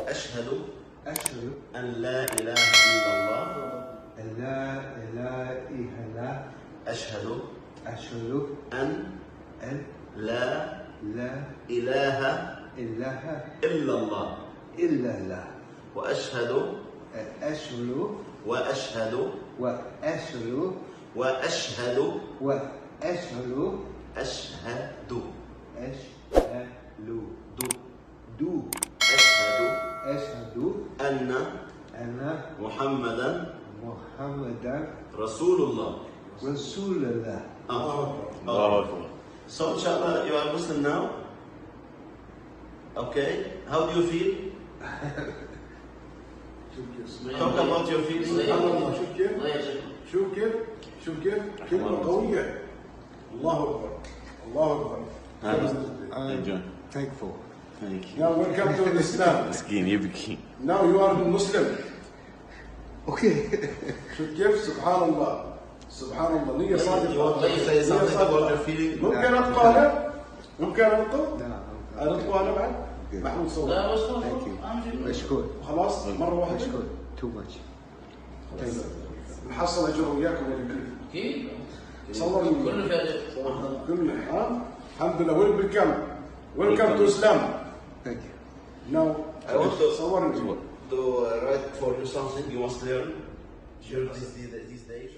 أشهد أشهد أن لا إله إلا الله. أن لا إله إلا الله. أشهد أن لا لا إله إله إلا الله. إلا الله. وأشهد أشهد وأشهد وأشهد وأشهد وأشهد أشهد أشهد دو أشهد أشهد أن أن محمدا محمدا رسول الله. رسول الله. So inshallah you are Muslim now. Okay, how do you feel? Talk about your feelings. شوف كيف كلمة قوية. الله أكبر الله أكبر. I'm thankful. Thank you. Now welcome to Islam. Miskin, you became. Now you are Muslim. Okay. شوف كيف سبحان الله سبحان الله نية You صادقة. want to say something about your feeling? ممكن أنطق أنا؟ ممكن أنطق؟ نعم. أنطق أنا بعد؟ محمود صور. Thank you. مشكور. خلاص مرة واحدة. مشكور. Too much. Thank you. نحصل أجر وياكم يا كل. كيف؟ صورني. كله في أجر. كله ها؟ الحمد لله welcome to Islam. Thank you. Now I want to صورني. write for you something you must learn during these days.